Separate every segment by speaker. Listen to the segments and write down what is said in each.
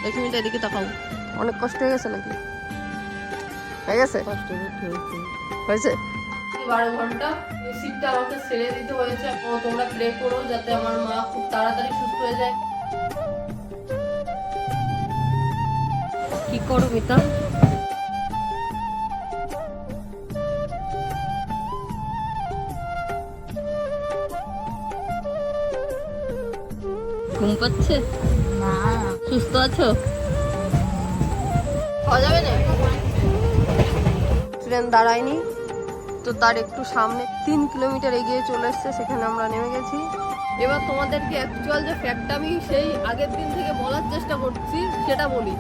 Speaker 1: 1 minute এদিকে তাকাও। অনেক কষ্ট হয়ে গেছে নাকি? হয়ে গেছে? হয়েছে 12 ঘন্টা। এই সিটটা আমাকে ছেড়ে দিতে হয়েছে। তোমরা প্রে করো যাতে আমার মা খুব তাড়াতাড়ি সুস্থ হয়ে যায়। কি করো মিতা? ঘুম পাচ্ছে না? সুস্থ আছো? খাওয়া যাবে না? ট্রেন দাঁড়ায়নি তো তার একটু সামনে 3 কিলোমিটার এগিয়ে চলে এসছে, সেখানে আমরা নেমে গেছি। এবার তোমাদেরকে অ্যাকচুয়াল যে ফ্যাক্টটা আমি সেই আগের দিন থেকে বলার চেষ্টা করছি সেটা বলি।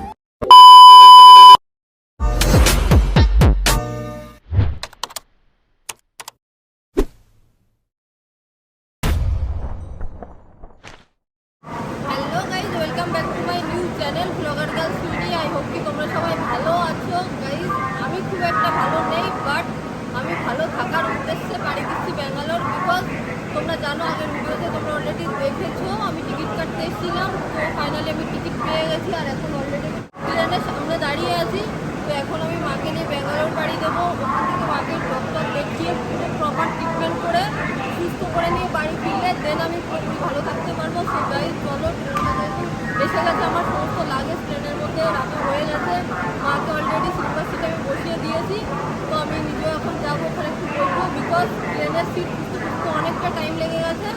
Speaker 1: Hello guys, welcome back to my new channel blogger girls sweetie. I hope কি তোমরা সবাই ভালো আছো। গাইজ আমি খুব একটা ভালো নেই, বাট আমি ভালো থাকার উদ্দেশ্যে বাড়ি দিচ্ছি ব্যাঙ্গালোর। বিকজ তোমরা জানো আগের ভিডিওতে তোমরা অলরেডি দেখেছো আমি টিকিট কাটতে এসেছিলাম। তো ফাইনালি আমি টিকিট পেয়ে গেছি আর এখন অলরেডি ট্রেনের সামনে দাঁড়িয়ে আছি। তো এখন আমি মাকে নিয়ে ব্যাঙ্গালোর বাড়ি দেবো। ওখান থেকে মাকে ডক্টর দেখিয়ে পুরো প্রপার ট্রিটমেন্ট করে সুস্থ করে নিয়ে বাড়ি ফিরলে দেন আমি পুরোপুরি ভালো থাকতে পারবো। সো গাইজ চলো, ট্রেনটা এসে গেছে। আমার সমস্ত লাগেজ ট্রেনের মধ্যে রাখা হয়ে গেছে। মাকে অলরেডি স্লিপার সিটে আমি বসিয়ে দিয়েছি। তো আমি নিজেও এখন যাবো ওখানে একটু বসবো, বিকজ ট্রেনের সিট খুঁজতে অনেকটা টাইম লেগে গেছে।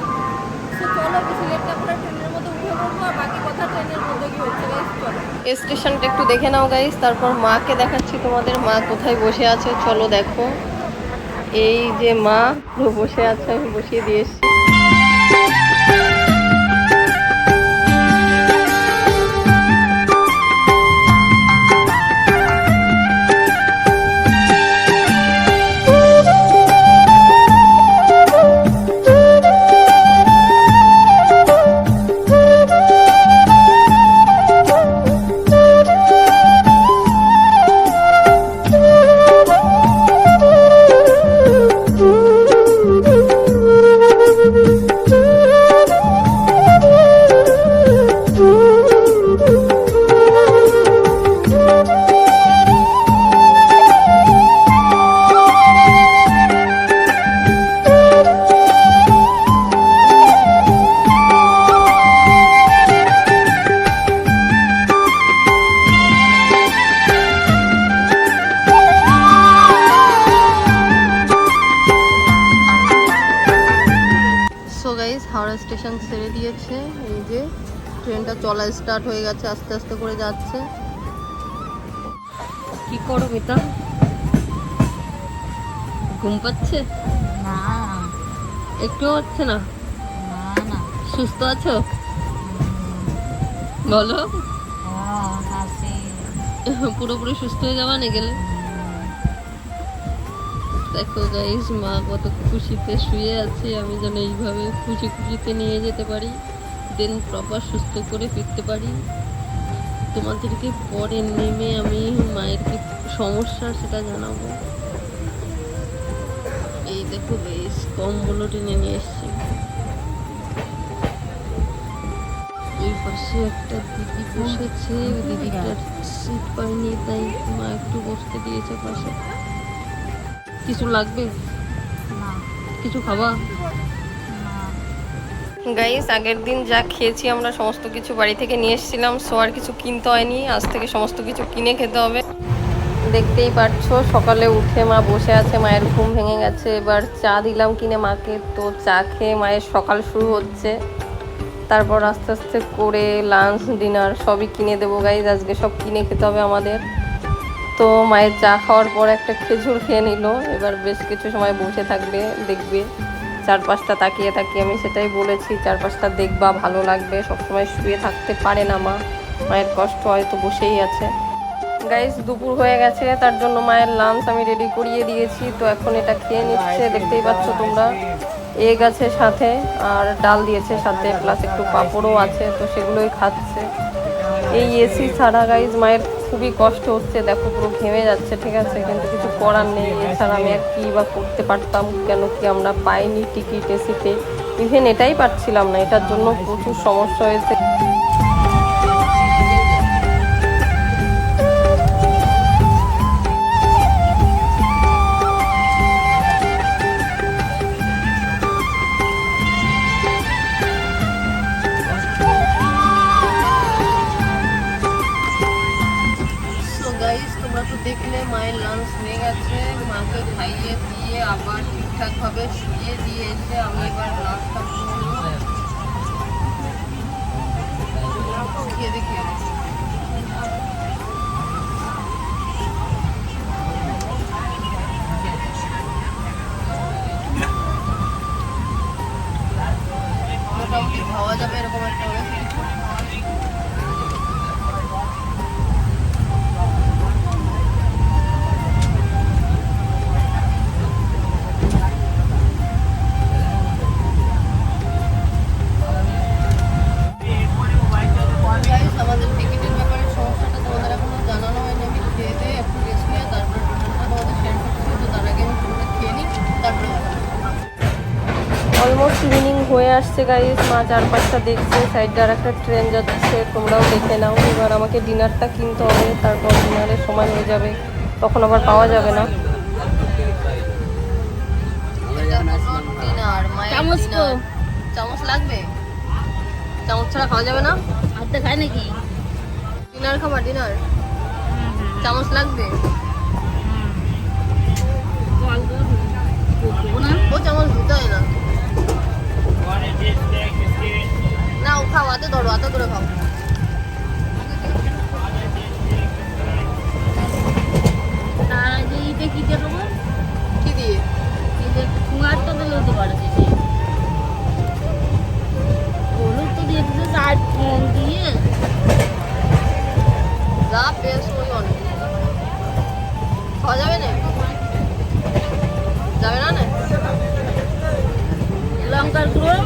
Speaker 1: সো চলো বেশি লেট না করে ট্রেনের মধ্যে উঠে পড়বো, আর বাকি কথা ট্রেনের মধ্যে কি হচ্ছে। গাইজ চলো স্টেশনটা একটু দেখে নাও গাইজ, তারপর মাকে দেখাচ্ছি তোমাদের। মা কোথায় বসে আছে চলো দেখো। এই যে মা বসে আছে, আমি বসিয়ে দিয়ে এসেছি। হাওড়া স্টেশন ছেড়ে দিয়েছে। এই যে ট্রেনটা চলা স্টার্ট হয়ে গেছে, আস্তে আস্তে করে যাচ্ছে। কি করো মিতা? ঘুম পাচ্ছে না? একটু হচ্ছে না? না। সুস্থ আছো বলো? পুরোপুরি সুস্থ হয়ে যাবা না গেলে? দেখো গাইস, মা কত খুশিতে শুয়ে আছে। আমি যেন এইভাবে খুশি খুশিতে নিয়ে যেতে পারি, দেন প্রপার সুস্থ করে ফিরতে পারি। তোমাদেরকে পরে নেমে আমি মায়ের কি সমস্যা সেটা জানাবো। এই দেখো গাইস, কম্বল টেনে নিয়ে এসছি। এই পাশে একটা দিদি বসেছে, দিদিটার সিট পাইনি তাই মা একটু বসতে দিয়েছে পাশে। কিছু লাগবে না? কিছু খাবা? গাইস আগের দিন যা খেয়েছি আমরা সমস্ত কিছু বাড়ি থেকে নিয়ে এসেছিলাম। সো আর কিছু কিনতে হয়নি, আজ থেকে সমস্ত কিছু কিনে খেতে হবে। দেখতেই পাচ্ছ সকালে উঠে মা বসে আছে, মায়ের ঘুম ভেঙে গেছে। এবার চা দিলাম কিনে মাকে, তো চা খেয়ে মায়ের সকাল শুরু হচ্ছে। তারপর আস্তে আস্তে করে লাঞ্চ ডিনার সবই কিনে দেবো গাইস। আজকে সব কিনে খেতে হবে আমাদের। তো মায়ের চা খাওয়ার পর একটা খেজুর খেয়ে নিল। এবার বেশ কিছু সময় বসে থাকবে, দেখবে চারপাশটা তাকিয়ে তাকিয়ে। আমি সেটাই বলেছি, চারপাশটা দেখবা, ভালো লাগবে। সবসময় শুয়ে থাকতে পারে না মা, মায়ের কষ্ট হয়তো বসেই আছে। গাইস দুপুর হয়ে গেছে, তার জন্য মায়ের লাঞ্চ আমি রেডি করিয়ে দিয়েছি। তো এখন এটা খেয়ে নিচ্ছে, দেখতেই পাচ্ছ তোমরা। এগ আছে সাথে, আর ডাল দিয়েছে সাথে, প্লাস একটু পাঁপড়ও আছে। তো সেগুলোই খাচ্ছে। এই এসি ছাড়া গাইজ মায়ের খুবই কষ্ট হচ্ছে। দেখো পুরো ঘেমে যাচ্ছে, ঠিক আছে, কিন্তু কিছু করার নেই। এছাড়া আমি আর কী বা করতে পারতাম, কেন কি আমরা পাইনি টিকিট এসিতে। ইভেন এটাই পাচ্ছিলাম না, এটার জন্য প্রচুর সমস্যা হয়েছে। গেছে, মাকে খাইয়ে দিয়ে আবার ঠিকঠাকভাবে শুয়ে দিয়ে এসে আমি এবার নাস্তা খেয়ে দেখি। মোটামুটি খাওয়া যাবে এরকম একটা হবে। আমাদের টিকিটের ব্যাপারে সমস্যাটা তোমাদের এখনো জানানো হয়নি। আমি খেয়ে দিয়ে একটু রেস্ট নিয়ে তারপরে টোটালটা তোমাদের শেয়ার করছি। তো তার আগে আমি পুরোটা খেয়ে নিই, তারপরে অলমোস্ট ইভিনিং হয়ে আসছে গাইস। মা চারপাশটা দেখছে, সাইডে আর একটা ট্রেন যাচ্ছে, তোমরাও দেখে নাও। এবার আমাকে ডিনারটা কিনতে হবে, তারপর ডিনারের সময় হয়ে যাবে, তখন আবার পাওয়া যাবে না। চামচ লাগবে? চামচ ছাড়া খাওয়া যাবে না? হাতে খায় নাকি? ডিনার খাবার? ডিনার চামচ লাগবে? ও চামচ ধুতে হয় না। না ও খাও, হাতে ধরো, হাতে ধরে খাও। কি দিয়ে? যা পেয়েছ ওই অনেক খাওয়া যাবে না? যাবে না? লঙ্কার গুঁড়ো।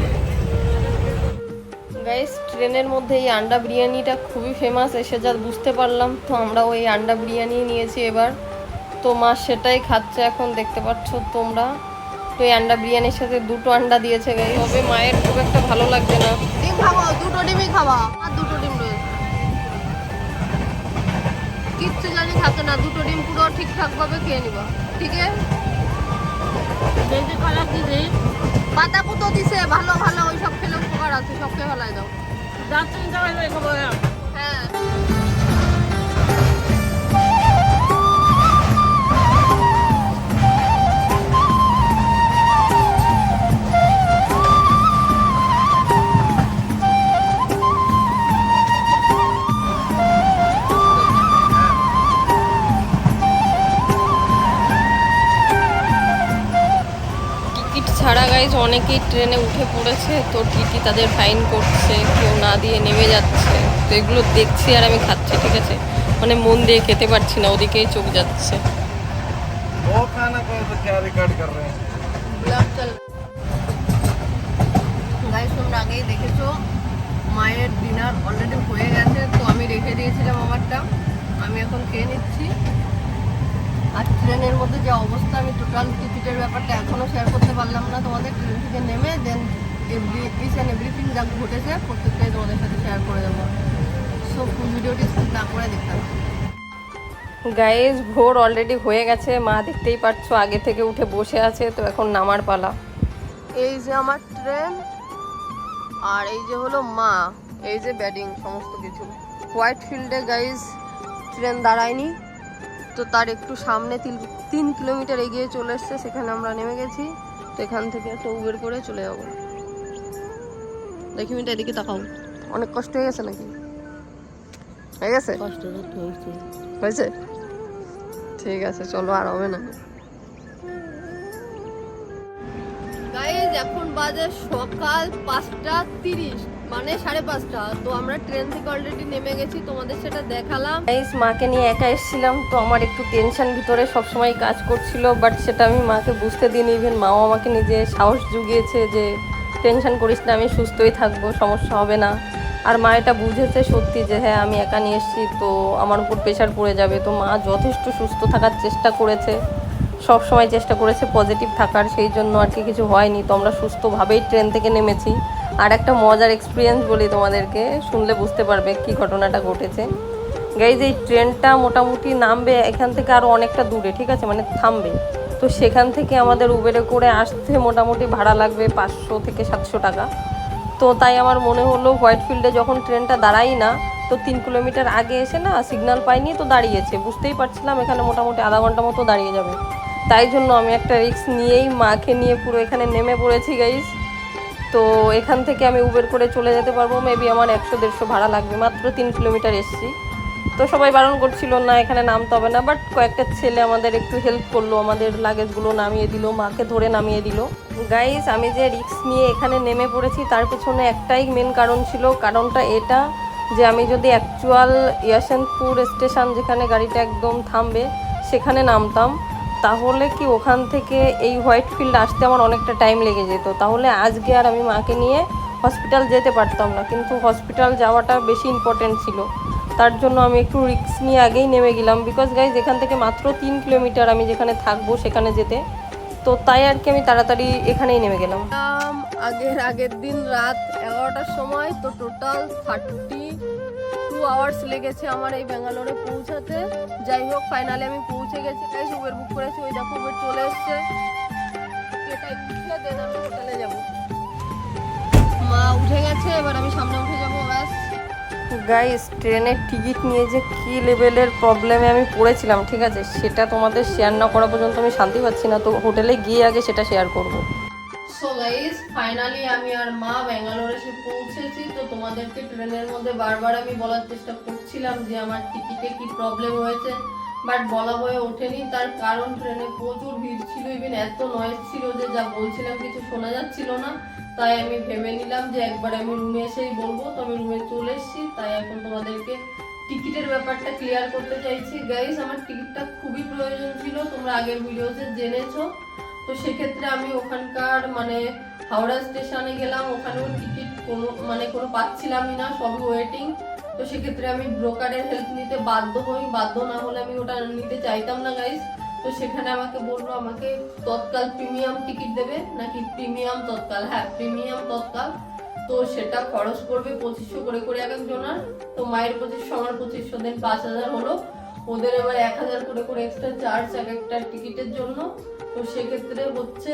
Speaker 1: গাইস, ট্রেনের মধ্যে এই আন্ডা বিরিয়ানিটা খুবই ফেমাস, এসে যা বুঝতে পারলাম। তো আমরা ওই আন্ডা বিরিয়ানি নিয়েছি এবার। তো মা সেটাই খাচ্ছে এখন, দেখতে পাচ্ছ তোমরা। তো এই আন্ডা বিরিয়ানির সাথে দুটো আন্ডা দিয়েছে গাইস, তবে মায়ের খুব একটা ভালো লাগছে না। ডিম খাওয়া, দুটো ডিমই খাওয়া। আর দুটো ডিম রয়েছে, কিচ্ছু জানি থাকে না। দুটো ডিম পুরো ঠিকঠাক ভাবে খেয়ে নিবা, ঠিক আছে? পাতা কুতো দিছে, ভালো ভালো ওই সব খেলে উপকার আছে, সব খেয়ে ফেলাই দাও। হ্যাঁ ছাড়া গাইজ অনেকেই ট্রেনে উঠে পড়েছে, তো টিটি তাদের ফাইন করছে, কেউ না দিয়ে নেমে যাচ্ছে। তো এগুলো দেখছি আর আমি খাচ্ছি, ঠিক আছে? মানে মন দিয়ে খেতে পারছি না, ওদিকেই চোখ যাচ্ছে। গাইজ তোমরা আগেই দেখেছো মায়ের ডিনার অলরেডি হয়ে গেছে। তো আমি রেখে দিয়েছিলাম আমারটা, আমি এখন খেয়ে নিচ্ছি। আর ট্রেনের মধ্যে যে অবস্থা, আমি টোটাল টিকিটের ব্যাপারটা এখনও শেয়ার করতে পারলাম না তোমাদের। ট্রেন থেকে নেমে দেন ইচ অ্যান্ড এভরিথিং যা ঘটেছে প্রত্যেকটাই তোমাদের সাথে শেয়ার করে দেবো। সো ফুল ভিডিওটি স্কিপ না করে দেখতে হবে। গাইজ, ভোর অলরেডি হয়ে গেছে, মা দেখতেই পাচ্ছ আগে থেকে উঠে বসে আছে। তো এখন নামার পালা। এই যে আমার ট্রেন, আর এই যে হলো মা, এই যে ব্যাডিং সমস্ত কিছু। হোয়াইট ফিল্ডে গাইজ ট্রেন দাঁড়ায়নি, তো তার একটু সামনে 3 কিলোমিটার এগিয়ে চলে এসছে, সেখানে আমরা নেমে গেছি। তো এখান থেকে একটা উবের করে চলে যাবো। দেখি মিনিট এদিকে তাকাও, অনেক কষ্ট হয়ে গেছে নাকি? হয়ে গেছে? হয়েছে? ঠিক আছে, চলো, আর হবে না। গাইজ এখন বাজে সকাল 5:30, মানে 5:30। তো আমরা ট্রেন থেকে অলরেডি নেমে গেছি, তোমাদের সেটা দেখালাম। গাইজ মাকে নিয়ে একা এসেছিলাম, তো আমার একটু টেনশন ভিতরে সবসময় কাজ করছিল, বাট সেটা আমি মাকে বুঝতে দিইনি। ইভেন মাও আমাকে নিজে সাহস জুগিয়েছে যে টেনশন করিস না, আমি সুস্থই থাকবো, সমস্যা হবে না। আর মা এটা বুঝেছে সত্যি যে হ্যাঁ আমি একা নিয়ে এসেছি, তো আমার উপর প্রেশার পড়ে যাবে। তো মা যথেষ্ট সুস্থ থাকার চেষ্টা করেছে, সব সময় চেষ্টা করেছে পজিটিভ থাকার, সেই জন্য আর কি কিছু হয়নি। তো আমরা সুস্থভাবেই ট্রেন থেকে নেমেছি। আর একটা মজার এক্সপিরিয়েন্স বলি তোমাদেরকে, শুনলে বুঝতে পারবে কি ঘটনাটা ঘটেছে। গাইজ এই ট্রেনটা মোটামুটি নামবে এখান থেকে আরও অনেকটা দূরে, ঠিক আছে, মানে থামবে। তো সেখান থেকে আমাদের উবেরে করে আসতে মোটামুটি ভাড়া লাগবে 500 থেকে 700 টাকা। তো তাই আমার মনে হলো হোয়াইট ফিল্ডে যখন ট্রেনটা দাঁড়াই না, তো 3 কিলোমিটার আগে এসে না সিগন্যাল পাইনি, তো দাঁড়িয়েছে। বুঝতেই পারছিলাম এখানে মোটামুটি আধা ঘন্টা মতো দাঁড়িয়ে যাবে, তাই জন্য আমি একটা রিস্ক নিয়েই মাকে নিয়ে পুরো এখানে নেমে পড়েছি গাইস। তো এখান থেকে আমি উবের করে চলে যেতে পারবো, মেবি আমার 100-150 ভাড়া লাগবে, মাত্র 3 কিলোমিটার এসছি। তো সবাই বারণ করছিল না এখানে নামতে হবে না, বাট কয়েকটা ছেলে আমাদের একটু হেল্প করলো, আমাদের লাগেজগুলো নামিয়ে দিল, মাকে ধরে নামিয়ে দিল। গাইস আমি যে রিস্ক নিয়ে এখানে নেমে পড়েছি তার পেছনে একটাই মেন কারণ ছিল, কারণটা এটা যে আমি যদি অ্যাকচুয়াল ইয়াসেনপুর স্টেশন যেখানে গাড়িটা একদম থামবে সেখানে নামতাম, তাহলে কি ওখান থেকে এই হোয়াইট ফিল্ড আসতে আমার অনেকটা টাইম লেগে যেত, তাহলে আজকে আর আমি মাকে নিয়ে হসপিটাল যেতে পারতাম না। কিন্তু হসপিটাল যাওয়াটা বেশি ইম্পর্টেন্ট ছিল, তার জন্য আমি একটু রিস্ক নিয়ে আগেই নেমে গেলাম। বিকজ গাইজ এখান থেকে মাত্র 3 কিলোমিটার আমি যেখানে থাকবো সেখানে যেতে, তো তাই আর কি আমি তাড়াতাড়ি এখানেই নেমে গেলাম। আগের দিন রাত 11টার সময়, তো টোটাল 32 আওয়ার্স লেগেছে আমার এই ব্যাঙ্গালোরে পৌঁছাতে। যাই হোক ফাইনালি আমি পৌঁছে গেছি। তাই উবের বুক করেছি, ওই দেখো উবের চলে এসছে, এটাই উঠে দেন আমি হোটেলে যাবো। মা উঠে গেছে, এবার আমি সামনে উঠে যাবো ব্যাস। গাইস ট্রেনের টিকিট নিয়ে যে কী লেভেলের প্রবলেমে আমি পড়েছিলাম, ঠিক আছে, সেটা তোমাদের শেয়ার না করা পর্যন্ত আমি শান্তি পাচ্ছি না, তো হোটেলে গিয়ে আগে সেটা শেয়ার করব। সো গাইস ফাইনালি আমি আর মা ব্যাঙ্গালোর এসে পৌঁছেছি। তো তোমাদেরকে ট্রেনের মধ্যে বারবার আমি বলার চেষ্টা করছিলাম যে আমার টিকিটে কি প্রবলেম হয়েছে, বাট বলা হয়ে ওঠেনি। তার কারণ ট্রেনে প্রচুর ভিড় ছিল, ইভেন এত নয়েজ ছিল যে যা বলছিলাম কিছু শোনা যাচ্ছিল না। তাই আমি ভেবে নিলাম যে একবার আমি রুমে এসেই বলবো। তো আমি রুমে চলে এসেছি, তাই এখন তোমাদেরকে টিকিটের ব্যাপারটা ক্লিয়ার করতে চাইছি। গাইস আমার টিকিটটা খুবই প্রয়োজন ছিল, তোমরা আগের ভিডিওতে জেনেছো। তো সেক্ষেত্রে আমি ওখানকার মানে হাওড়া স্টেশনে গেলাম, ওখানেও টিকিট কোনো পাচ্ছিলামই না, সবই ওয়েটিং। তো সেক্ষেত্রে আমি ব্রোকারের হেল্প নিতে বাধ্য হই, বাধ্য না হলে আমি ওটা নিতে চাইতাম না গাইস। তো সেখানে আমাকে বললো আমাকে তৎকাল প্রিমিয়াম টিকিট দেবে নাকি প্রিমিয়াম তৎকাল, হ্যাঁ প্রিমিয়াম তৎকাল। তো সেটা খরচ পড়বে 2500 করে এক একজনের। তো মায়ের 2500 আমার 2500 দেন 5000 হলো। ওদের এবার 1000 করে এক্সট্রা চার্জ এক একটা টিকিটের জন্য। তো সেক্ষেত্রে হচ্ছে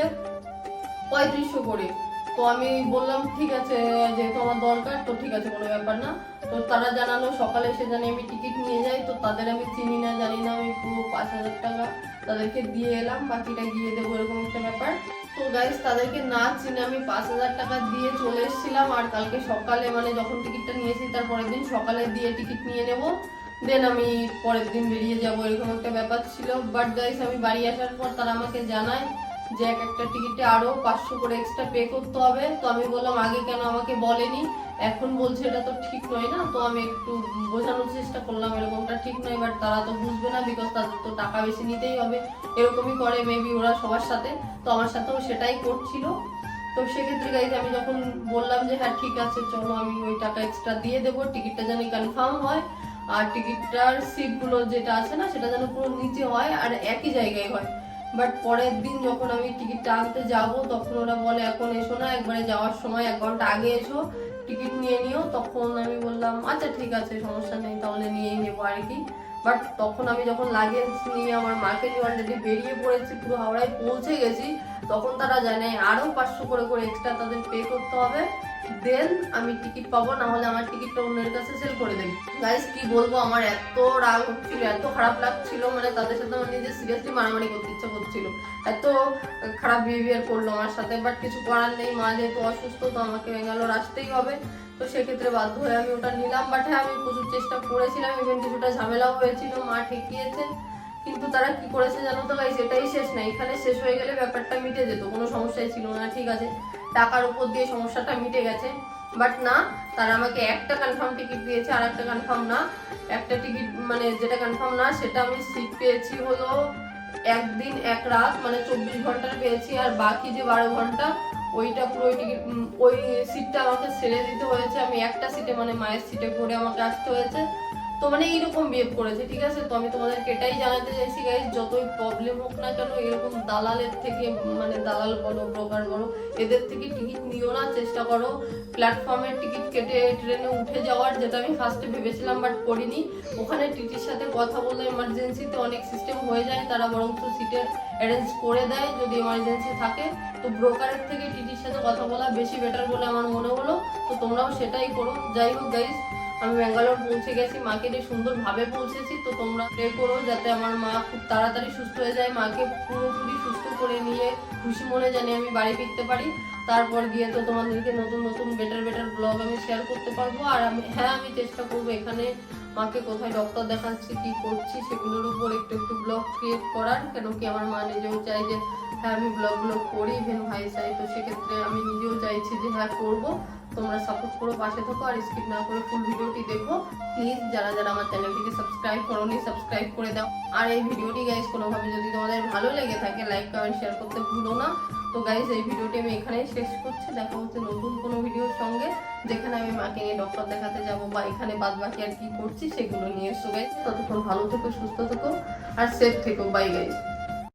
Speaker 1: 3500 করে। তো আমি বললাম ঠিক আছে, যেহেতু আমার দরকার তো ঠিক আছে কোনো ব্যাপার না। তো তারা জানালো সকালে এসে জানি আমি টিকিট নিয়ে যাই। তো তাদের আমি চিনি না জানি না, আমি পুরো 5000 টাকা তাদেরকে দিয়ে এলাম, বাকিটা গিয়ে দেবো এরকম একটা ব্যাপার। তো গাইস তাদেরকে না চিনে আমি 5000 টাকা দিয়ে চলে এসেছিলাম। আর কালকে সকালে মানে যখন টিকিটটা নিয়েছি তার পরের দিন সকালে দিয়ে টিকিট নিয়ে নেবো, দেন আমি পরের দিন বেরিয়ে যাবো, এরকম একটা ব্যাপার ছিল। বাট গাইস আমি বাড়ি আসার পর তারা আমাকে জানায় যে এক একটা টিকিটে আরো 500 করে এক্সট্রা পে করতে হবে। তো আমি বললাম আগে কেন আমাকে বলেনি, এখন বলছে এটা তো ঠিক নয় না। তো আমি একটু বোঝানোর চেষ্টা করলাম এরকমটা ঠিক নয়, বাট তারা তো বুঝবে না, বিকজ তাদের তো টাকা বেশি নিতেই হবে, এরকমই করে মেবি ওরা সবার সাথে। তো আমার সাথেও সেটাই করছিল। তো সেক্ষেত্রে গাইজ আমি যখন বললাম যে হ্যাঁ ঠিক আছে চলো আমি ওই টাকা এক্সট্রা দিয়ে দেবো, টিকিটটা যেন কনফার্ম হয়, আর টিকিটটার সিটগুলো যেটা আছে না সেটা যেন পুরো নিচে হয় আর একই জায়গায় হয়। বাট পরের দিন যখন আমি টিকিটটা আনতে যাব তখন ওরা বলে এখন এসো না, একবারে যাওয়ার সময় 1 ঘন্টা আগে এসো, টিকিট নিয়ে নিও। তখন আমি বললাম আচ্ছা ঠিক আছে সমস্যা নেই, তাহলে নিয়েই নেবো আর কি। বাট তখন আমি যখন লাগেজ নিয়ে আমার মাকে নিয়ে অলরেডি বেরিয়ে পড়েছি, পুরো হাওড়ায় পৌঁছে গেছি, তখন তারা জানে আরো 500 করে এক্সট্রা তাদের পে করতে হবে, দেন আমি টিকিট পাবো, না হলে আমার টিকিটটা অন্যের কাছে সেল করে দেবে। গাইস কি বলবো, আমার এত রাগ হচ্ছিল, এত খারাপ লাগছিল, মানে তাদের সাথে আমার নিজে সিরিয়াসলি মারামারি করতে ইচ্ছা করছিল, এত খারাপ বিহেভিয়ার করলো আমার সাথে। বাট কিছু করার নেই, মা যেহেতু অসুস্থ তো আমাকে ব্যাঙ্গালোর আসতেই হবে। তো সেক্ষেত্রে বাধ্য হয়ে আমি ওটা নিলাম। বাট হ্যাঁ আমি প্রচুর চেষ্টা করেছিলাম, ইভেন কিছুটা ঝামেলাও হয়েছিল, মা ঠেকিয়েছে। কিন্তু তারা কি করেছে জানো তো গাইস, এটাই শেষ না, এখানে শেষ হয়ে গেলে ব্যাপারটা মিটে যেত, কোনো সমস্যাই ছিল না, ঠিক আছে টাকার উপর দিয়ে সমস্যাটা মিটে গেছে। বাট না, তারা আমাকে একটা কনফার্ম টিকিট দিয়েছে, আর একটা কনফার্ম না। একটা টিকিট মানে যেটা কনফার্ম না সেটা আমি সিট পেয়েছি হলো 1 দিন 1 রাত, মানে 24 ঘন্টার পেয়েছি, আর বাকি যে 12 ঘন্টা ওইটা পুরো টিকিট ওই সিটটা আমাকে ছেড়ে দিতে হয়েছে। আমি একটা সিটে মানে মায়ের সিটে করে আমাকে আসতে হয়েছে। তো মানে এইরকম বিহেভ করেছে, ঠিক আছে। তো আমি তোমাদেরকে এটাই জানাতে চাইছি গাইস, যতই প্রবলেম হোক না কেন এরকম দালালের থেকে, মানে দালাল বলো ব্রোকার বলো, এদের থেকে টিকিট নিও না, চেষ্টা করো প্ল্যাটফর্মের টিকিট কেটে ট্রেনে উঠে যাওয়ার, যেটা আমি ফার্স্টে ভেবেছিলাম বাট করিনি। ওখানে টিটির সাথে কথা বলে এমার্জেন্সিতে অনেক সিস্টেম হয়ে যায়, তারা বরং তো সিটের অ্যারেঞ্জ করে দেয় যদি এমার্জেন্সি থাকে। তো ব্রোকারের থেকে টিটির সাথে কথা বলা বেশি বেটার বলে আমার মনে হলো। তো তোমরাও সেটাই করো। যাই হোক গাইস আমি ব্যাঙ্গালোর পৌঁছে গেছি, মাকে নিয়ে সুন্দরভাবে পৌঁছেছি। তো তোমরা প্রে করো যাতে আমার মা খুব তাড়াতাড়ি সুস্থ হয়ে যায়, মাকে পুরোপুরি সুস্থ করে নিয়ে খুশি মনে জানি আমি বাড়ি ফিরতে পারি। তারপর গিয়ে তো তোমাদেরকে নতুন নতুন বেটার ব্লগ আমি শেয়ার করতে পারবো। আর আমি চেষ্টা করবো এখানে মাকে কোথায় ডক্টর দেখাচ্ছি, কি করছি সেগুলোর উপর একটু ব্লগ ক্রিয়েট করার। কেন কি আমার মা নিজেও চাই যে হ্যাঁ আমি ব্লগগুলো করি, ইভেন ভাই চাই, তো সেক্ষেত্রে আমি নিজেও চাইছি যে হ্যাঁ করবো। তোমরা সাপোর্ট করো, পাশে থাকো, আর স্কিপ না করে ফুল ভিডিওটি দেখো প্লিজ। যারা যারা আমার চ্যানেলটিকে সাবস্ক্রাইব করোনি সাবস্ক্রাইব করে দাও। আর এই ভিডিওটি গাইজ কোনোভাবে যদি তোমাদের ভালো লেগে থাকে লাইক কমেন্ট শেয়ার করতে ভুলো না। তো গাইজ এই ভিডিওটি আমি এখানেই শেষ করছি। দেখা হচ্ছে নতুন কোনো ভিডিওর সঙ্গে, যেখানে আমি মাকে নিয়ে ডক্টর দেখাতে যাব বা এখানে বাদ বাকি আর কি করছি সেগুলো নিয়ে এসো গাইজ। ততক্ষণ ভালো থেকো, সুস্থ থেকো আর সেফ থেকো। By guys.